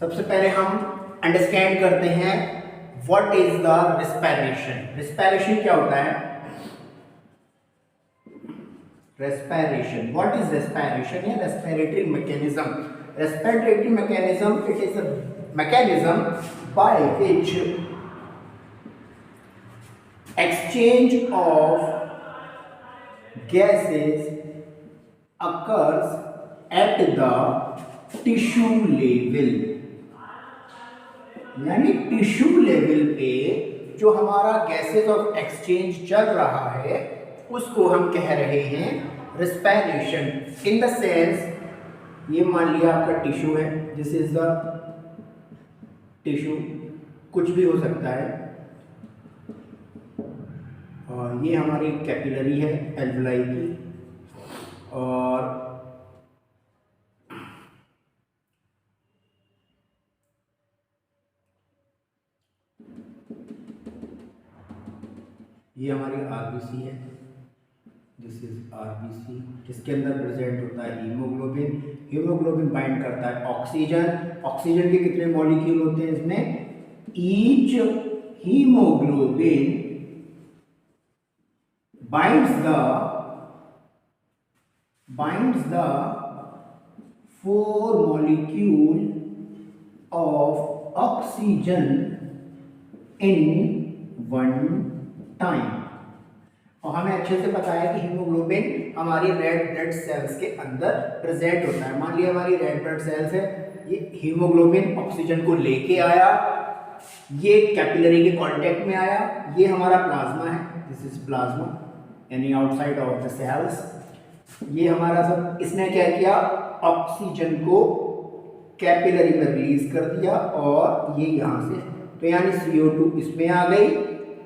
सबसे पहले हम अंडरस्टैंड करते हैं what is the respiration. Respiration क्या होता है? रेस्पिरेशन, व्हाट इज रेस्पिरेशन या respiratory mechanism? Respiratory mechanism, it is a mechanism by which exchange of gases occurs at the tissue level। यानी टिश्यू लेवल पे जो हमारा गैसेस ऑफ एक्सचेंज चल रहा है उसको हम कह रहे हैं रेस्पिरेशन। इन द सेंस, ये मान लिया आपका टिश्यू है, दिस इज द टिश्यू, कुछ भी हो सकता है, और ये हमारी कैपिलरी है एल्वेलाई की, और ये हमारी आरबीसी है, दिस इज आरबीसी, जिसके अंदर प्रेजेंट होता है हीमोग्लोबिन। हीमोग्लोबिन बाइंड करता है ऑक्सीजन। ऑक्सीजन के कितने मॉलिक्यूल होते हैं इसमें? Each haemoglobin binds the 4 molecule of oxygen in one time। और हमें अच्छे से पता है कि हीमोग्लोबिन हमारी रेड ब्लड सेल्स के अंदर प्रेजेंट होता है। मान लिया हमारी रेड ब्लड सेल्स है, ये हीमोग्लोबिन ऑक्सीजन को लेके आया, ये कैपिलरी के कांटेक्ट में आया, ये हमारा प्लाज्मा है, दिस इज प्लाज्मा यानी आउटसाइड ऑफ द सेल्स। ये हमारा सब, इसने क्या किया? ऑक्सीजन को कैपिलरी में रिलीज कर दिया और ये यहाँ से, तो यानी CO2 इसमें आ गई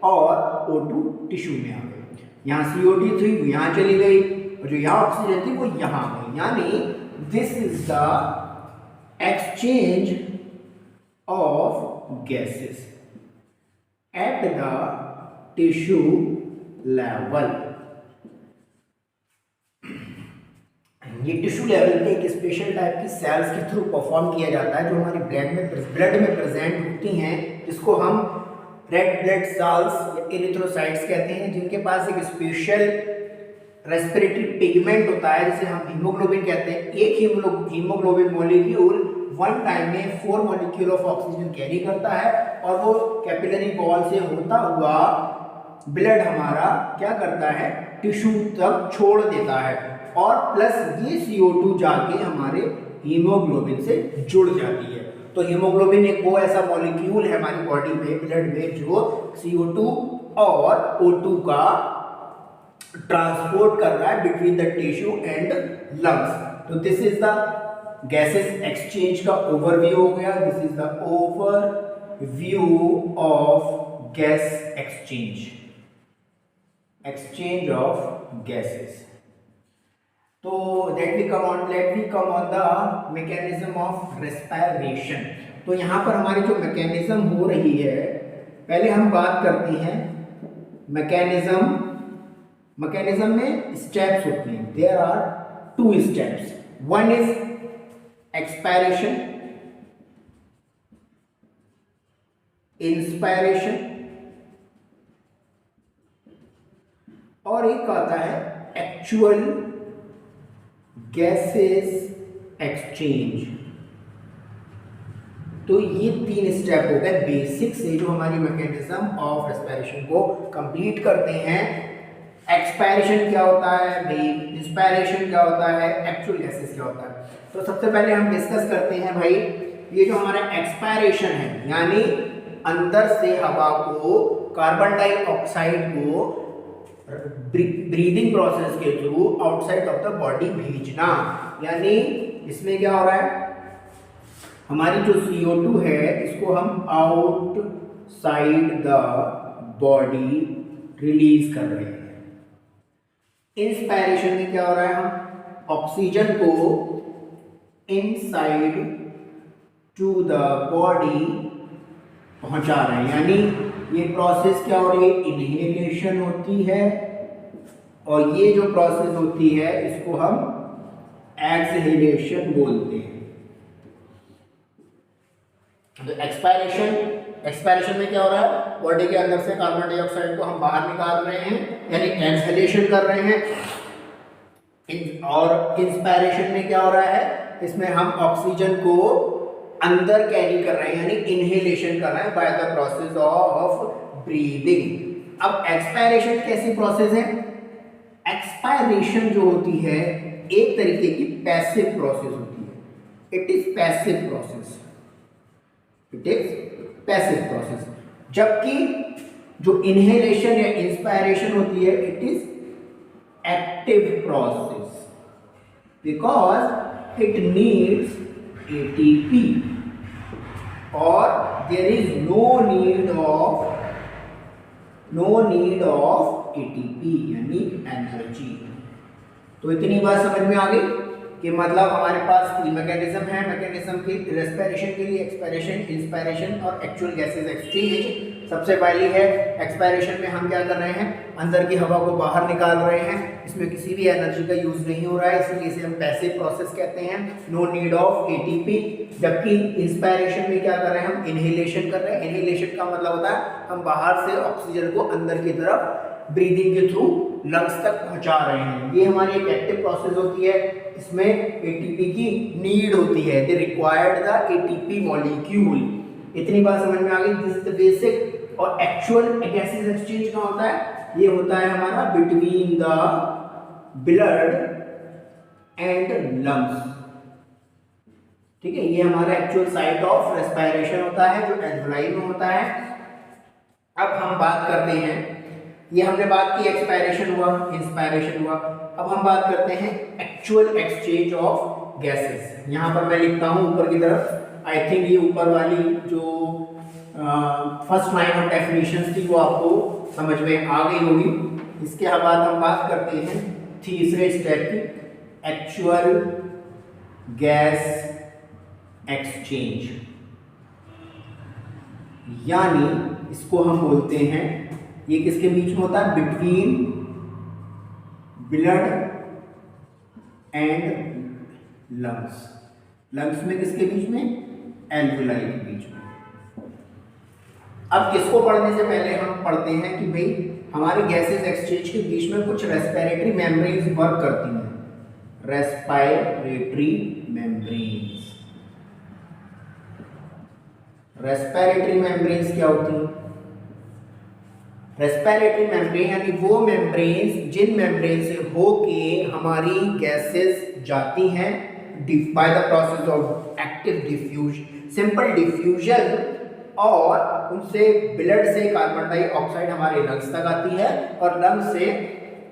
और O2 टिश्यू में आ गई। यहाँ CO2 थी वो यहाँ चली गई और जो यहाँ ऑक्सीजन थी वो यहाँ आ गई। यानी this is the exchange of gases at the tissue level. ये टिश्यू लेवल पे एक स्पेशल टाइप की सेल्स के थ्रू परफॉर्म किया जाता है जो हमारी ब्लड में प्रेजेंट होती हैं, जिसको हम रेड ब्लड सेल्स या एरिथ्रोसाइट्स कहते हैं, जिनके पास एक स्पेशल रेस्पिरेटरी पिगमेंट होता है जिसे हम हीमोग्लोबिन कहते हैं। एक हीमोग्लोबिन मॉलिक्यूल वन टाइम में 4 मॉलिक्यूल ऑफ ऑक्सीजन कैरी करता है और वो कैपिलरी वॉल से होता हुआ ब्लड हमारा क्या करता है? टिश्यू तक छोड़ देता है, और प्लस ये CO2 जाके हमारे हीमोग्लोबिन से जुड़ जाती है। तो हीमोग्लोबिन एक वो ऐसा मॉलिक्यूल है हमारी बॉडी में, ब्लड में, जो CO2 और O2 का ट्रांसपोर्ट कर रहा है between the tissue and lungs. तो this is the gases exchange का ओवरव्यू हो गया। This is the overview of gas exchange of gases. तो let we come on the mechanism of respiration. तो यहाँ पर हमारी जो मैकेनिज्म हो रही है, पहले हम बात करते हैं मैकेनिज्म में स्टेप्स होते हैं। There are 2 steps, one is expiration, inspiration, और एक आता है एक्चुअल गैसेस एक्सचेंज। तो ये 3 स्टेप हो गए बेसिक से जो हमारी मैकेनिज्म ऑफ रेस्पिरेशन को कंप्लीट करते हैं। एक्सपायरेशन क्या होता है भाई, इंस्पायरेशन क्या होता है, एक्चुअल गैसेस क्या होता है। तो सबसे पहले हम डिस्कस करते हैं भाई, ये जो हमारा एक्सपायरेशन है यानी अंदर से हवा को, कार्बन डाइऑक्साइड को ब्रीदिंग प्रोसेस के through outside of the body भेजना। यानी इसमें क्या हो रहा है, हमारी जो CO2 है इसको हम आउटसाइड द बॉडी रिलीज कर रहे हैं। इंस्पायरेशन में क्या हो रहा है, हम ऑक्सीजन को इनसाइड टू द बॉडी पहुंचा रहे हैं। यानी ये प्रोसेस क्या हो रही है, इनहेलेशन होती है, और ये जो प्रोसेस होती है इसको हम एक्सहेलेशन बोलते हैं। तो एक्सपायरेशन में क्या हो रहा है, बॉडी के अंदर से कार्बन डाइऑक्साइड को हम बाहर निकाल रहे हैं, यानी एक्सहेलेशन कर रहे हैं। और इंस्पायरेशन में क्या हो रहा है, इसमें हम ऑक्सीजन को अंदर कैरी कर रहे हैं, यानी इनहेलेशन कर रहे हैं by the process of breathing. अब एक्सपायरेशन कैसी प्रोसेस है, एक्सपायरेशन जो होती है एक तरीके की पैसिव प्रोसेस होती है। It is passive process, it is passive process. जबकि जो इनहेलेशन या इंस्पायरेशन होती है it is active process, because it needs ATP और there is no need of ATP यानी एनर्जी। तो इतनी बात समझ में आ गई कि मतलब हमारे पास तीन मैकेनिज्म है, मैकेनिज्म की रेस्पिरेशन के लिए, एक्सपायरेशन, इंस्पायरेशन और एक्चुअल गैसेस एक्सचेंज। सबसे पहली है एक्सपायरेशन में हम क्या कर रहे हैं, अंदर की हवा को बाहर निकाल रहे हैं, इसमें किसी भी एनर्जी का यूज नहीं हो रहा है, इसलिए इसे हम पैसिव प्रोसेस कहते हैं, नो नीड ऑफ ATP। जबकि इंस्पायरेशन में क्या कर रहे हैं, हम इनहेलेशन कर रहे हैं। इनहेलेशन का मतलब होता है हम बाहर से ऑक्सीजन को अंदर की तरफ ब्रीदिंग के थ्रू लंग्स तक पहुंचा रहे हैं। ये हमारी एक एक्टिव प्रोसेस होती है, इसमें ATP की नीड होती है, they required the ATP molecule. इतनी बात समझ में आ गई, दिस इज द बेसिक। और एक्चुअल गैसेस एक्सचेंज कहाँ होता है, ये होता है हमारा between the blood and lungs, ठीक है। ये हमारा एक्चुअल साइट ऑफ रेस्पिरेशन होता है जो एल्वोलाई में होता है। अब हम बात करते हैं, ये हमने बात की एक्सपायरेशन हुआ, इंस्पायरेशन हुआ, अब हम बात करते हैं एक्चुअल एक्सचेंज ऑफ गैसेस। यहाँ पर मैं लिखता हूँ ऊपर की तरफ, आई थिंक ये ऊपर वाली जो फर्स्ट लाइन ऑफ डेफिनेशन थी वो आपको समझ में आ गई होगी। इसके बाद हम बात करते हैं तीसरे स्टेप की, एक्चुअल गैस एक्सचेंज, यानी इसको हम बोलते हैं, ये किसके बीच में होता है, between blood and lungs. Lungs में किसके बीच में, एल्वोलाई के बीच में। अब इसको पढ़ने से पहले हम पढ़ते हैं que भाई हमारे गैसेस एक्सचेंज के बीच में कुछ रेस्पिरेटरी मेम्ब्रेन्स वर्क करती हैं। रेस्पिरेटरी मेम्ब्रेन्स, रेस्पिरेटरी मेम्ब्रेन्स क्या होती हैं, रेस्पिरेटरी मेम्ब्रेन यानी वो मेम्ब्रेन्स जिन मेम्ब्रेन से होके हमारी गैसेस जाती हैं by the process of active diffusion, simple diffusion, और उनसे ब्लड से कार्बन डाइऑक्साइड हमारे लंग्स तक आती है और लंग्स से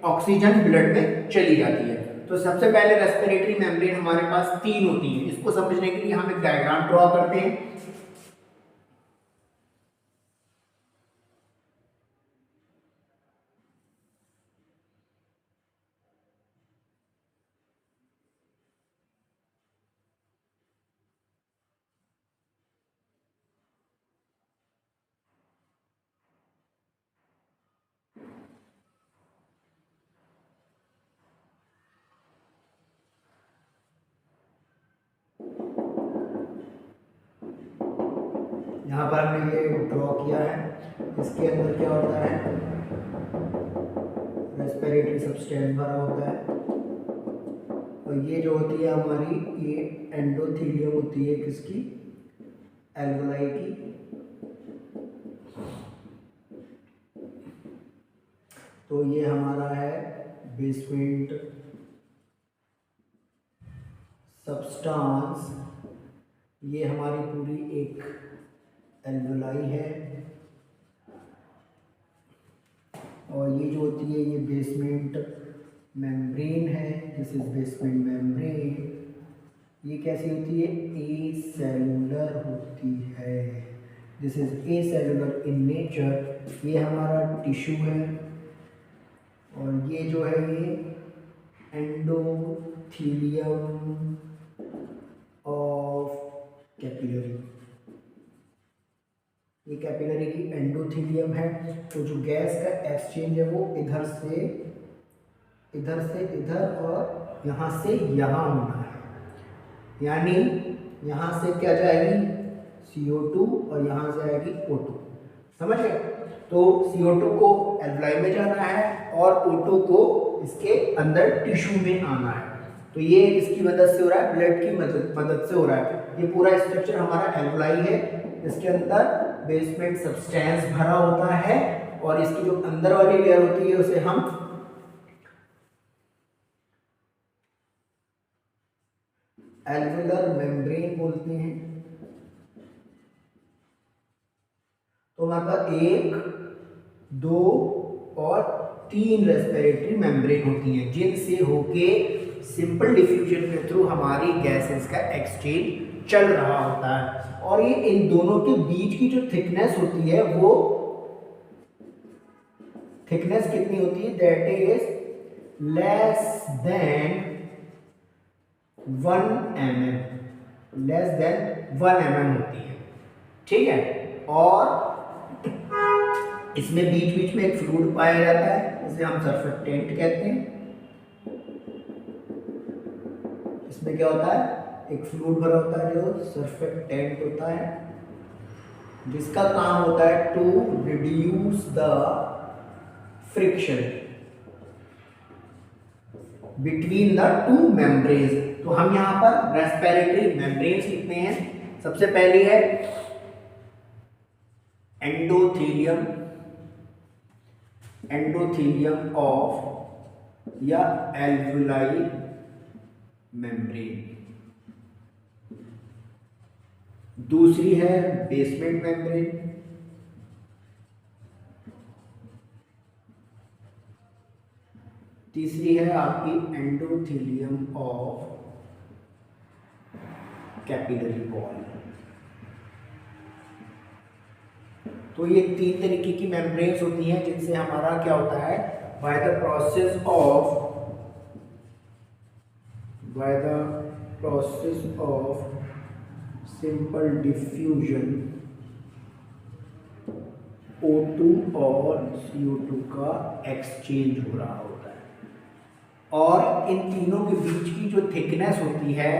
ऑक्सीजन ब्लड में चली जाती है। तो सबसे पहले रेस्पिरेटरी मेम्ब्रेन हमारे पास तीन होती हैं। इसको समझने के लिए हम एक डायग्राम ड्रॉ करते हैं। यहाँ पर हमने ये ड्रॉ किया है, इसके अंदर क्या होता है, रेस्पिरेटरी सब्सटेंस भरा होता है, और ये जो होती है हमारी, ये एंडोथेलियम होती है किसकी, एल्वोलाई की। तो ये हमारा है बेसमेंट सब्सटेंस, ये हमारी पूरी एक एल्वोलाई है, और ये जो होती है ये बेसमेंट मेम्ब्रेन है, दिस इज बेसमेंट मेम्ब्रेन। ये कैसी होती है, ए सेलुलर होती है, this is a cellular in nature. ये हमारा टिश्यू है, और ये जो है ये एंडोथेलियम ऑफ कैपिलरी, ये कैपिलरी की एंडोथेलियम है। तो जो गैस का एक्सचेंज है वो इधर से इधर और यहाँ से यहाँ होना है, यानी यहाँ से क्या जाएगी, CO2 और यहाँ से आएगी O2, समझ गए। तो CO2 को एल्वलाई में जाना है और O2 को इसके अंदर टिश्यू में आना है। तो ये इसकी मदद से हो रहा है, ब्लड की मदद से हो रहा है। ये पूरा स्ट्रक्चर हमारा एल्वलाई है, इसके अंदर बेसमेंट सब्सटेंस भरा होता है और इसकी जो अंदर वाली लेयर होती है उसे हम एल्वुलर मेम्ब्रेन बोलते हैं। तो हमारे पास 1, 2 और 3 रेस्पिरेटरी मेम्ब्रेन होती हैं जिनसे होके सिंपल डिफ्यूजन के थ्रू हमारी गैसेस का एक्सचेंज चल रहा होता है। और ये इन दोनों के बीच की जो थिकनेस होती है वो थिकनेस कितनी होती है, that is less than 1 mm, less than 1 mm होती है, ठीक है। और इसमें बीच बीच में एक फ्लूइड पाया जाता है, इसे हम सर्फेक्टेंट कहते हैं। इसमें क्या होता है, एक फ्लूइड भरा होता है जो सर्फेक्टेंट होता है, जिसका काम होता है to reduce the friction between the 2 membranes. तो हम यहाँ पर रेस्पिरेटरी मेम्ब्रेन्स लिखते हैं। सबसे पहली है एंडोथेलियम, एंडोथेलियम ऑफ या एल्वुलाई मेम्ब्रेन। दूसरी है बेसमेंट मेम्ब्रेन, तीसरी है आपकी एंडोथेलियम ऑफ कैपिलरी वॉल। तो ये 3 तरीके की मेम्ब्रेन्स होती हैं जिनसे हमारा क्या होता है, by the process of simple diffusion O2 और CO2 का एक्सचेंज हो रहा होता है। और इन तीनों के बीच की जो थिकनेस होती है,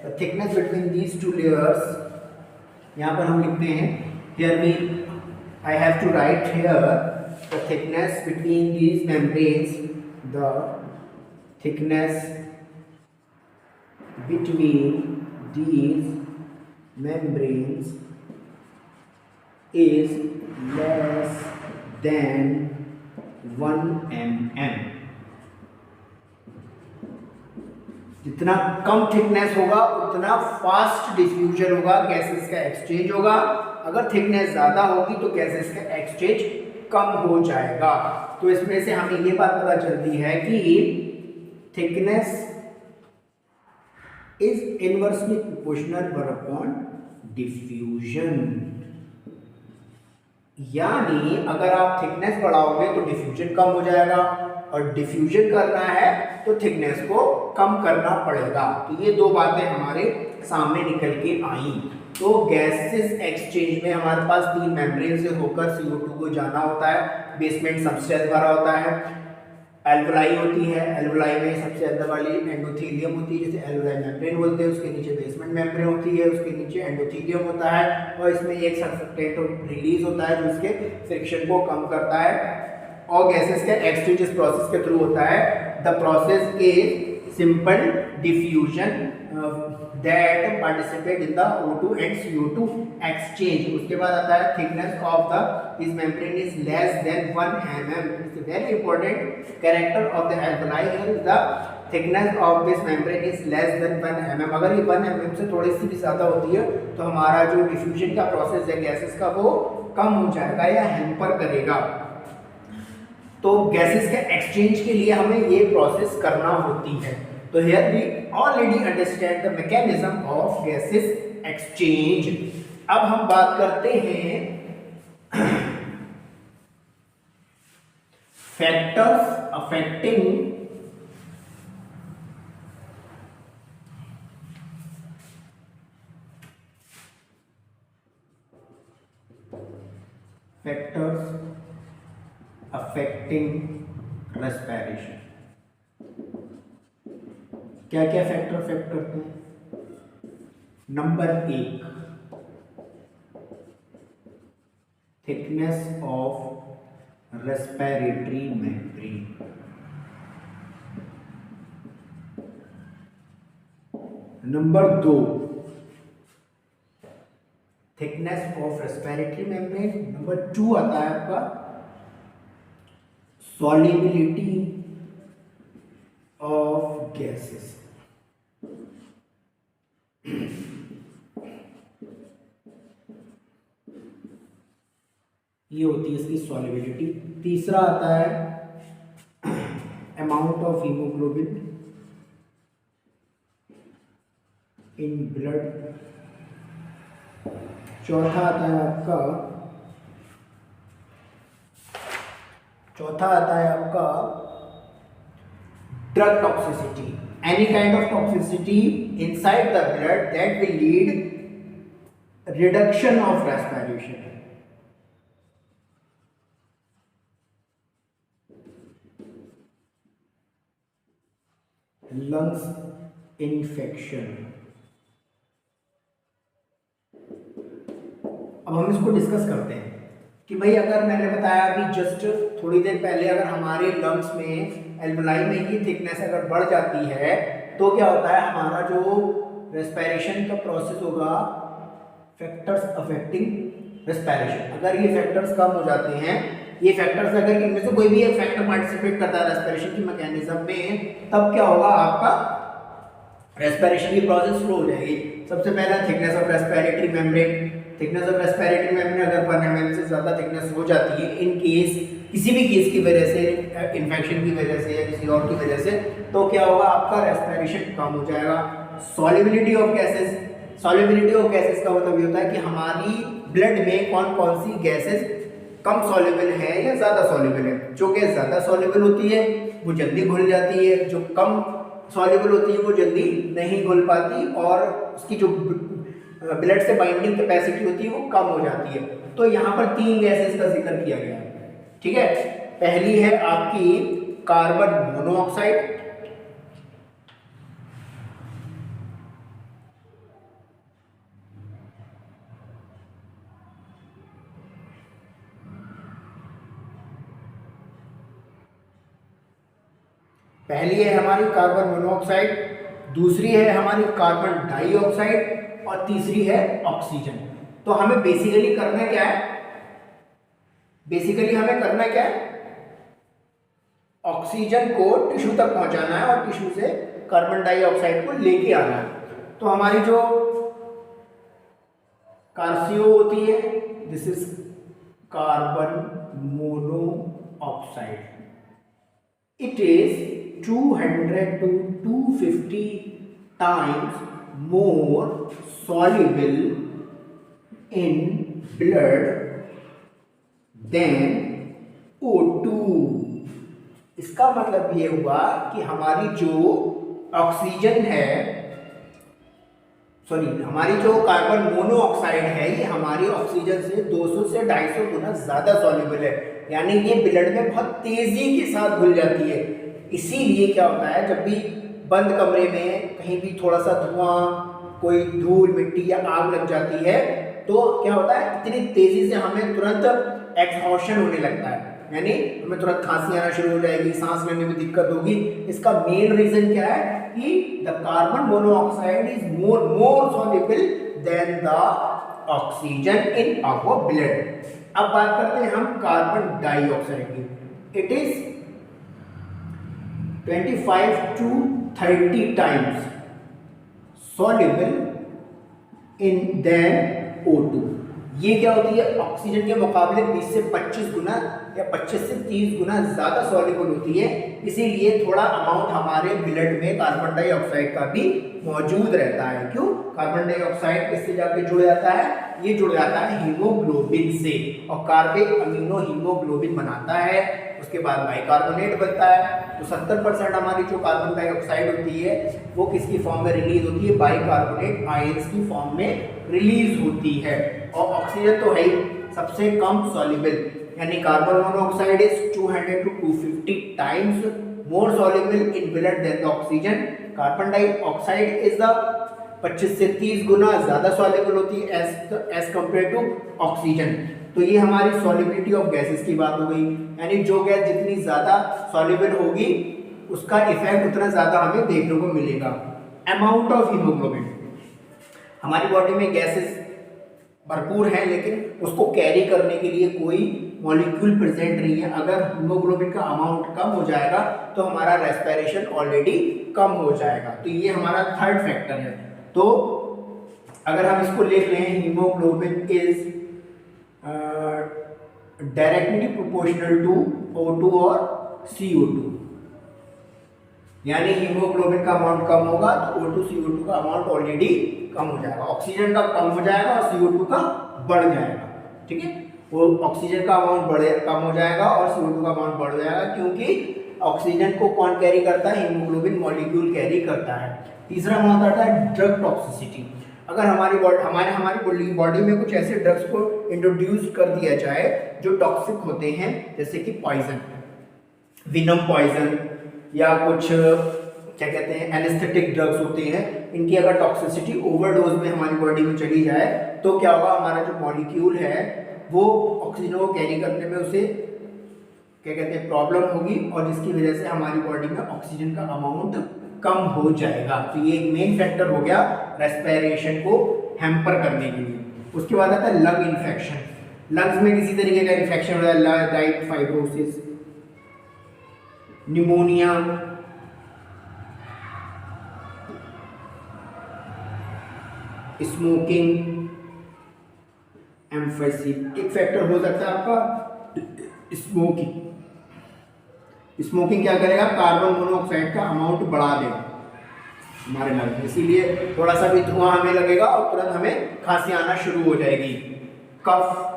the thickness between these 2 layers, यहाँ पर हम लिखते हैं, here we I have to write here the thickness between these membranes. The thickness between these membranes is less than 1 mm. जितना कम थिकनेस होगा उतना फास्ट डिफ्यूजन होगा, गैसेस का एक्सचेंज होगा। अगर थिकनेस ज्यादा होगी तो गैसेस का एक्सचेंज कम हो जाएगा। तो इसमें से हमें ये बात पता चलती है कि thickness is inversely proportional one upon diffusion. यानी अगर आप थिकनेस बढ़ाओगे तो डिफ्यूजन कम हो जाएगा, और डिफ्यूजन करना है तो थिकनेस को कम करना पड़ेगा। तो ये 2 बातें हमारे सामने निकल के आई। तो गैसेस एक्सचेंज में हमारे पास 3 मेम्ब्रेन से होकर CO2 को जाना होता है, बेसमेंट सबस्टेंस भरा होता है, एल्वुलाई होती है, एल्वुलाई में सबसे अंदर वाली एंडोथेलियम होती है जिसे एल्वुलाई मेम्ब्रेन बोलते हैं, उसके नीचे बेसमेंट मेम्ब्रेन होती है, उसके नीचे एंडोथेलियम होता है, और इसमें एक सर्फेक्टेंट रिलीज होता है जो उसके फ्रिक्शन को कम करता है। और गैसेस का एक्सचेंज इस प्रोसेस के थ्रू होता है। The process is simple diffusion that participate in the O2 and CO2 exchange. उसके बाद आता है thickness of the this membrane is less than 1 mm। It's very important character of the alveoli here is the thickness of this membrane is less than 1 mm। अगर ये 1 mm से थोड़ी सी भी ज्यादा होती है तो हमारा जो डिफ्यूजन का प्रोसेस है गैसेस का वो कम हो जाएगा या हैम्पर करेगा। तो गैसेस के एक्सचेंज के लिए हमें ये प्रोसेस करना होती है। तो here we already understand the mechanism of gases exchange. अब हम बात करते हैं फैक्टर्स अफेक्टिंग रेस्पिरेशन। क्या क्या फैक्टर अफेक्ट करते हैं? Number 1 thickness of respiratory membrane. Number 2, thickness of respiratory membrane. Number 2 आता है आपका सॉल्युबिलिटी ऑफ गैसेस। ये होती है इसकी सॉल्युबिलिटी। तीसरा आता है amount of haemoglobin in blood. चौथा आता है आपका drug toxicity, any kind of toxicity inside the blood that will lead reduction of respiration. Lungs infection. अब हम इसको डिस्कस करते हैं कि भाई अगर मैंने बताया अभी जस्ट थोड़ी देर पहले, अगर हमारे लंग्स में एल्वेलाई में ये थिकनेस अगर बढ़ जाती है तो क्या होता है, हमारा जो रेस्पिरेशन का प्रोसेस होगा, फैक्टर्स अफेक्टिंग रेस्पिरेशन, अगर ये फैक्टर्स कम हो जाते हैं, ये फैक्टर्स अगर इनमें से कोई भी एक फैक्टर पार्टिसिपेट करता है रेस्पिरेशन की मैकेनिज्म में, तब क्या होगा, आपका रेस्पिरेशन की प्रोसेस स्लो हो जाएगी। सबसे पहला thickness of respiratory membrane. Thickness of respiratory membrane अगर 1 mm से ज़्यादा थिकनेस हो जाती है इन केस, किसी भी केस की वजह से, इन्फेक्शन की वजह से या किसी और की वजह से, तो क्या होगा, आपका रेस्पिरेशन कम हो जाएगा। Solubility of gases. Solubility of gases का मतलब ये होता है कि हमारी ब्लड में कौन कौन सी गैसेस कम सॉल्युबल है या ज़्यादा सॉल्युबल है। जो गैस ज़्यादा सॉल्युबल होती है वो जल्दी घुल जाती है, जो कम सॉल्युबल होती है वो जल्दी नहीं घुल पाती, और उसकी जो ब्लड से बाइंडिंग कैपेसिटी होती है वो कम हो जाती है। तो यहाँ पर 3 गैसेस का जिक्र किया गया है, ठीक है। पहली है आपकी कार्बन मोनोऑक्साइड, पहली है हमारी कार्बन मोनोऑक्साइड, दूसरी है हमारी कार्बन डाइऑक्साइड, और तीसरी है ऑक्सीजन। तो हमें बेसिकली करना क्या है, ऑक्सीजन को टिश्यू तक पहुंचाना है और टिश्यू से कार्बन डाइऑक्साइड को लेके आना है। तो हमारी जो कार्सियो होती है, this is carbon monoxide, it is 200 to 250 times more soluble in blood than O2। इसका मतलब ये हुआ कि हमारी जो ऑक्सीजन है, हमारी जो कार्बन मोनोऑक्साइड है, ये हमारी ऑक्सीजन से 200 से 250 गुना ज़्यादा सॉल्युबल है, यानी ये ब्लड में बहुत तेज़ी के साथ घुल जाती है। इसीलिए क्या होता है, जब भी बंद कमरे में कहीं भी थोड़ा सा धुआं, कोई धूल मिट्टी या आग लग जाती है, तो क्या होता है, इतनी तेज़ी से हमें तुरंत एक्सहॉशन होने लगता है, यानी हमें तुरंत खांसी आना शुरू हो जाएगी, सांस लेने में दिक्कत होगी। इसका मेन रीजन क्या है कि the carbon monoxide is more soluble than the oxygen in our blood. अब बात करते हैं हम कार्बन डाइऑक्साइड की। It is 25 to 30 times soluble in than O2। ये क्या होती है, ऑक्सीजन के मुकाबले 20 से 25 गुना या 25 से 30 गुना ज़्यादा सॉल्युबल होती है। इसीलिए थोड़ा अमाउंट हमारे ब्लड में कार्बन डाइऑक्साइड का भी मौजूद रहता है। क्यों? कार्बन डाइऑक्साइड किससे जाके जुड़ जाता है, ये जुड़ जाता है हीमोग्लोबिन से, और कार्बेट अमीनो हीमोग्लोबिन बनाता है, उसके बाद बाइकार्बोनेट बनता है। तो 70% हमारी जो कार्बन डाइऑक्साइड होती है वो किसकी फॉर्म में रिलीज होती है, बाइकार्बोनेट आयंस की फॉर्म में रिलीज होती है। और ऑक्सीजन तो है ही सबसे कम सॉल्युबल, यानी carbon monoxide is 200 to 250 times more soluble in blood than the oxygen. Carbon dioxide is the 25 से 30 गुना ज़्यादा सॉल्युबल होती है एज कंपेयर टू ऑक्सीजन। तो ये हमारी सॉल्युबिलिटी ऑफ गैसेस की बात हो गई, यानी जो गैस जितनी ज़्यादा सॉल्युबल होगी उसका इफेक्ट उतना ज़्यादा हमें देखने को मिलेगा। अमाउंट ऑफ हीमोग्लोबिन, हमारी बॉडी में गैसेस भरपूर हैं लेकिन उसको कैरी करने के लिए कोई मॉलिक्यूल प्रेजेंट नहीं है। अगर हीमोग्लोबिन का अमाउंट कम हो जाएगा तो हमारा रेस्पिरेशन ऑलरेडी कम हो जाएगा। तो ये हमारा थर्ड फैक्टर है। तो अगर हम इसको लिख लें, haemoglobin is directly proportional to O2 और CO2, यानी हीमोग्लोबिन का अमाउंट कम होगा तो O2 CO2 का अमाउंट ऑलरेडी कम हो जाएगा, ऑक्सीजन का कम हो जाएगा और CO2 का बढ़ जाएगा। ठीक है, वो ऑक्सीजन का अमाउंट कम हो जाएगा और CO2 का अमाउंट बढ़ जाएगा, क्योंकि ऑक्सीजन को कौन कैरी करता है? हीमोग्लोबिन मॉलिक्यूल कैरी करता है। तीसरा हमारा आता है ड्रग टॉक्सिसिटी। अगर हमारी बॉडी में कुछ ऐसे ड्रग्स को इंट्रोड्यूस कर दिया जाए जो टॉक्सिक होते हैं, जैसे कि पॉइजन, विनम पॉइजन या कुछ क्या कहते हैं एनेस्थेटिक ड्रग्स होते हैं, इनकी अगर टॉक्सिसिटी ओवरडोज में हमारी बॉडी में चली जाए तो क्या होगा? हमारा जो मॉलिक्यूल है वो ऑक्सीजन को कैरी करने में उसे क्या कहते हैं प्रॉब्लम होगी, और जिसकी वजह से हमारी बॉडी में ऑक्सीजन का अमाउंट कम हो जाएगा। तो ये एक मेन फैक्टर हो गया रेस्पिरेशन को हैम्पर करने के लिए। उसके बाद आता है लंग इन्फेक्शन। लंग्स में किसी तरीके का इन्फेक्शन हो जाए, लाइक फाइब्रोसिस, निमोनिया, स्मोकिंग, एम्फाइसिस। एक फैक्टर हो सकता है आपका स्मोकिंग। स्मोकिंग क्या करेगा? कार्बन मोनोऑक्साइड का अमाउंट बढ़ा देगा हमारे लंग में, इसीलिए थोड़ा सा भी धुआं हमें लगेगा और तुरंत हमें खांसी आना शुरू हो जाएगी। कफ,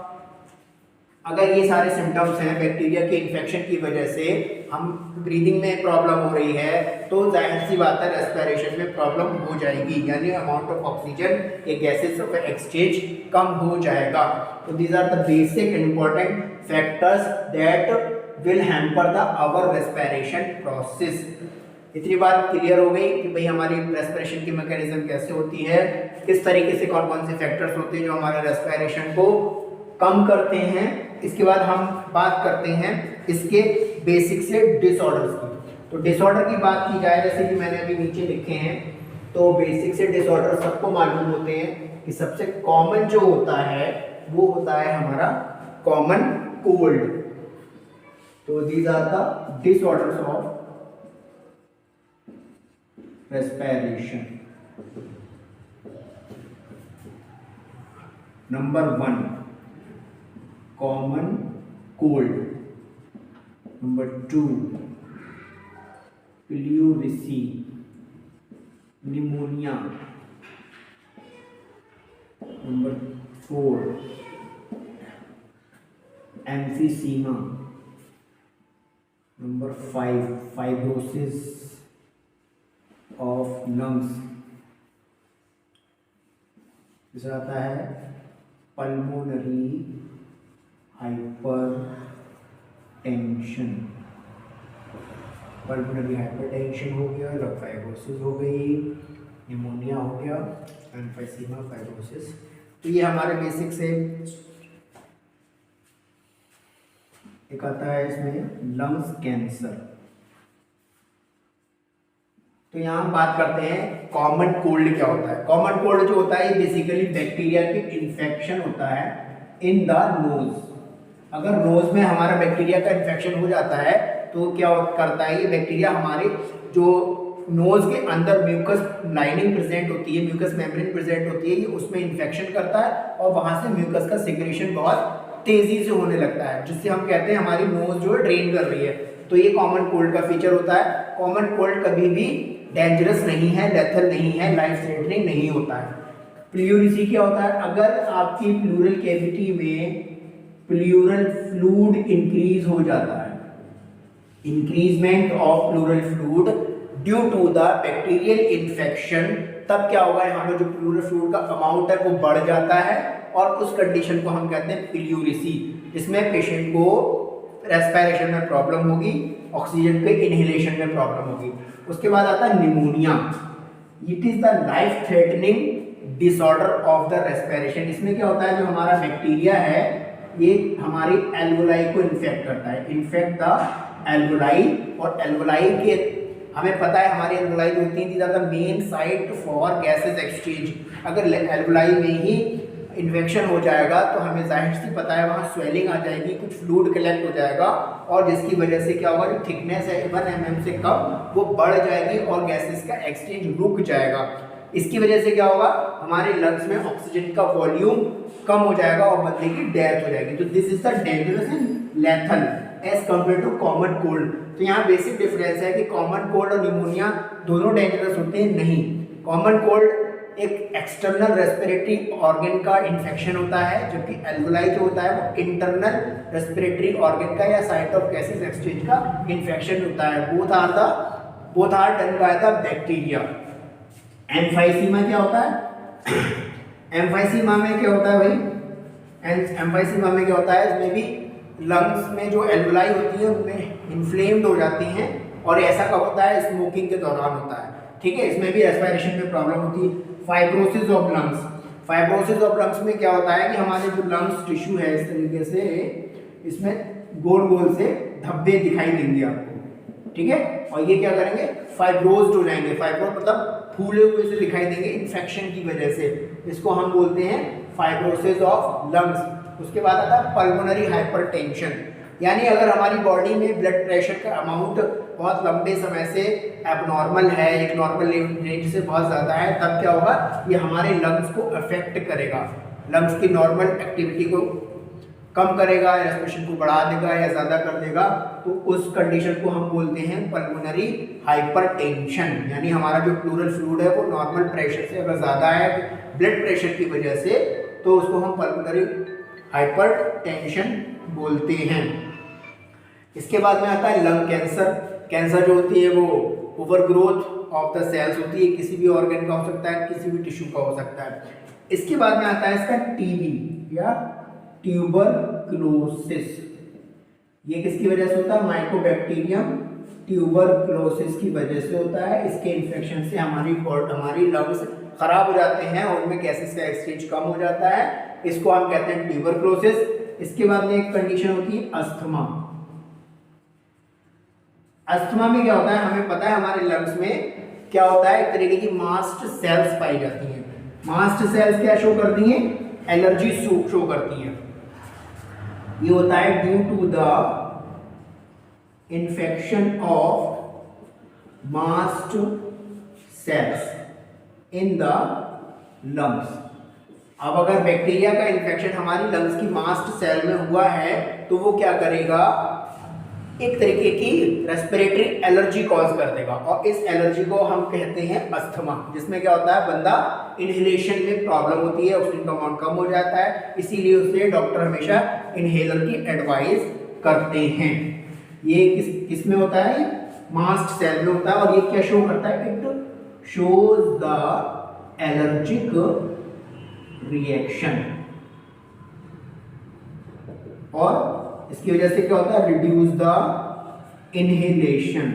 अगर ये सारे सिम्टम्स हैं बैक्टीरिया के इन्फेक्शन की वजह से, हम ब्रीदिंग में प्रॉब्लम हो रही है तो जाहिर सी बात है रेस्पिरेशन में प्रॉब्लम हो जाएगी, यानी अमाउंट ऑफ ऑक्सीजन या गैसेस ऑफ एक्सचेंज कम हो जाएगा। तो these are the basic important factors that will hamper the our respiration process. इतनी बात क्लियर हो गई कि भाई हमारी रेस्पिरेशन की मैकेनिज्म कैसे होती है, किस तरीके से कौन कौन से फैक्टर्स होते हैं जो हमारे रेस्पिरेशन को कम करते हैं। इसके बाद हम बात करते हैं इसके बेसिक से डिसऑर्डर्स की। तो डिसऑर्डर की बात की जाए, जैसे कि मैंने अभी नीचे लिखे हैं, तो बेसिक से डिसऑर्डर सबको मालूम होते हैं कि सबसे कॉमन जो होता है वो होता है हमारा कॉमन कोल्ड। तो these are the disorders of respiration. Number 1 common cold, number 2 pleurisy, pneumonia, number 4 emphysema, number 5 fibrosis of lungs, दूसरा आता है पल्मोनरी हाइपरटेंशन। पल्मोनरी हाइपरटेंशन हो गया, लंग फाइब्रोसिस हो गई, निमोनिया हो गया, एम्फीसीमा, फाइब्रोसिस। तो ये हमारे बेसिक से एक आता है इसमें लंग्स कैंसर। तो यहाँ हम बात करते हैं कॉमन कोल्ड क्या होता है। कॉमन कोल्ड जो होता है ये बेसिकली बैक्टीरिया के इन्फेक्शन होता है इन द नोज। अगर नोज में हमारा बैक्टीरिया का इन्फेक्शन हो जाता है तो क्या करता है, ये बैक्टीरिया हमारे जो नोज के अंदर म्यूकस लाइनिंग प्रेजेंट होती है, म्यूकस मेम्ब्रेन प्रेजेंट होती है, ये उसमें इन्फेक्शन करता है और वहाँ से म्यूकस का सिक्रेशन बहुत तेजी से होने लगता है, जिससे हम कहते हैं हमारी नोज जो है ड्रेन कर रही है। तो ये कॉमन कोल्ड का फीचर होता है। कॉमन कोल्ड कभी भी डेंजरस नहीं है, लेथल नहीं है, लाइफ थ्रेटनिंग नहीं होता है। प्लूरिसी क्या होता है? अगर आपकी प्लूरल कैविटी में प्लूरल फ्लूइड इंक्रीज हो जाता है, increment of pleural fluid due to the bacterial infection, तब क्या होगा? यहाँ पे जो प्लूरल फ्लूइड का अमाउंट है वो बढ़ जाता है और उस कंडीशन को हम कहते हैं प्लूरिसी, जिसमें पेशेंट को रेस्पिरेशन में प्रॉब्लम होगी, ऑक्सीजन के इनहेलेशन में प्रॉब्लम होगी। उसके बाद आता है pneumonia. It is the life threatening disorder of the respiration. इसमें क्या होता है, जो हमारा बैक्टीरिया है ये हमारी एल्वोलाई को इन्फेक्ट करता है, इन्फेक्ट द एल्वोलाई। और एल्वोलाई के हमें पता है हमारी एल्वोलाई जो होती है these are the main site for gases exchange. अगर एल्वोलाई में ही इन्फेक्शन हो जाएगा तो हमें जाहिर सी पता है वहाँ स्वेलिंग आ जाएगी, कुछ फ्लूइड कलेक्ट हो जाएगा और जिसकी वजह से क्या होगा, जो थिकनेस है 1 mm से कम वो बढ़ जाएगी और गैसेस का एक्सचेंज रुक जाएगा। इसकी वजह से क्या होगा, हमारे लंग्स में ऑक्सीजन का वॉल्यूम कम हो जाएगा और बंदे की डेथ हो जाएगी। तो this is the dangerous and lethal as compare to common cold. तो यहाँ बेसिक डिफरेंस है कि कॉमन कोल्ड और निमोनिया दोनों डेंजरस होते हैं नहीं। कॉमन कोल्ड एक एक्सटर्नल रेस्पिरेटरी ऑर्गन का इन्फेक्शन होता है, जबकि एल्वोलाई जो होता है वो इंटरनल रेस्पिरेटरी ऑर्गन का या साइट ऑफ गैसेस एक्सचेंज का इन्फेक्शन होता है। Both are done by the bacteria. Emphysema क्या होता है? एम्फाइसीमा में क्या होता है भाई? एम्फाइसीमा में क्या होता है, इसमें भी लंग्स में जो एल्वोलाई होती है उनमें इन्फ्लेम्ड हो जाती हैं और ऐसा कब होता है, स्मोकिंग के दौरान होता है। ठीक है, इसमें भी रेस्पिरेशन में प्रॉब्लम होती है। Fibrosis of lungs, fibrosis of lungs में क्या होता है कि हमारे जो लंग्स टिश्यू है इस तरीके से इसमें गोल गोल से धब्बे दिखाई देंगे आपको। ठीक है, और ये क्या करेंगे, फाइब्रोज्ड हो जाएंगे। फाइब्रोज मतलब फूले हुए से दिखाई देंगे इन्फेक्शन की वजह से। इसको हम बोलते हैं फाइब्रोसिस ऑफ लंग्स। उसके बाद आता है पल्मोनरी हाइपरटेंशन, यानी अगर हमारी बॉडी में ब्लड प्रेशर का अमाउंट बहुत लंबे समय से एबनॉर्मल है, एक नॉर्मल रेंज से बहुत ज़्यादा है, तब क्या होगा, ये हमारे लंग्स को अफेक्ट करेगा, लंग्स की नॉर्मल एक्टिविटी को कम करेगा, रेस्पिरेशन को बढ़ा देगा या ज़्यादा कर देगा। तो उस कंडीशन को हम बोलते हैं पल्मोनरी हाइपरटेंशन, यानी हमारा जो प्लूरल फ्लूइड है वो नॉर्मल प्रेशर से अगर ज़्यादा है ब्लड प्रेशर की वजह से, तो उसको हम पल्मोनरी हाइपरटेंशन बोलते हैं। इसके बाद में आता है लंग कैंसर। कैंसर जो होती है वो ओवरग्रोथ ऑफ द सेल्स होती है, किसी भी ऑर्गन का हो सकता है, किसी भी टिश्यू का हो सकता है। इसके बाद में आता है इसका टीबी या ट्यूबरक्लोसिस। ये किसकी वजह से होता है, माइकोबैक्टीरियम ट्यूबरक्लोसिस की वजह से होता है। इसके इन्फेक्शन से हमारी लंग्स खराब हो जाते हैं और उनमें गैसेस का एक्सचेंज कम हो जाता है, इसको हम कहते हैं ट्यूबरक्लोसिस। इसके बाद में एक कंडीशन होती है अस्थमा। अस्थमा में क्या होता है, हमें पता है हमारे लंग्स में क्या होता है, एक तरीके की मास्ट सेल्स पाई जाती हैं। मास्ट सेल्स क्या शो करती हैं, एलर्जी शो करती हैं। ये होता है due to the infection of mast cells in the lungs. अब अगर बैक्टीरिया का इन्फेक्शन हमारी लंग्स की मास्ट सेल में हुआ है तो वो क्या करेगा, एक तरीके की रेस्पिरेटरी एलर्जी कॉज कर देगा और इस एलर्जी को हम कहते हैं अस्थमा, जिसमें क्या होता है बंदा इनहेलेशन में प्रॉब्लम होती है, ऑक्सीजन का अमाउंट कम हो जाता है, इसीलिए उसे डॉक्टर हमेशा इनहेलर की एडवाइस करते हैं। ये किस में होता है, मास्ट सेल में होता है और ये क्या शो करता है, it shows the allergic reaction और इसकी वजह से क्या होता है, रिड्यूस द इनहेलेशन,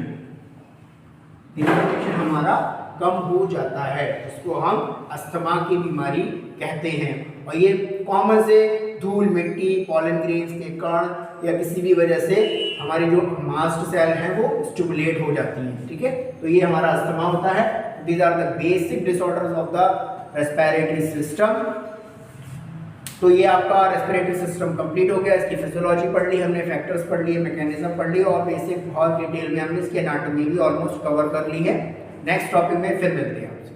इनहेलेशन हमारा कम हो जाता है, इसको हम अस्थमा की बीमारी कहते हैं। और ये कॉमन से धूल मिट्टी पॉलन ग्रेन्स के कण या किसी भी वजह से हमारी जो मास्ट सेल हैं वो स्टिमुलेट हो जाती हैं। ठीक है, तो ये हमारा अस्थमा होता है। These are the basic disorders of the respiratory system. तो ये आपका रेस्पिरेटरी सिस्टम कंप्लीट हो गया। इसकी फिजियोलॉजी पढ़ ली हमने, फैक्टर्स पढ़ लिए, मैकेनिज्म पढ़ ली और बेसिक बहुत डिटेल में हमने इसकी एनाटॉमी भी ऑलमोस्ट कवर कर ली है। नेक्स्ट टॉपिक में फिर मिलते हैं आपसे।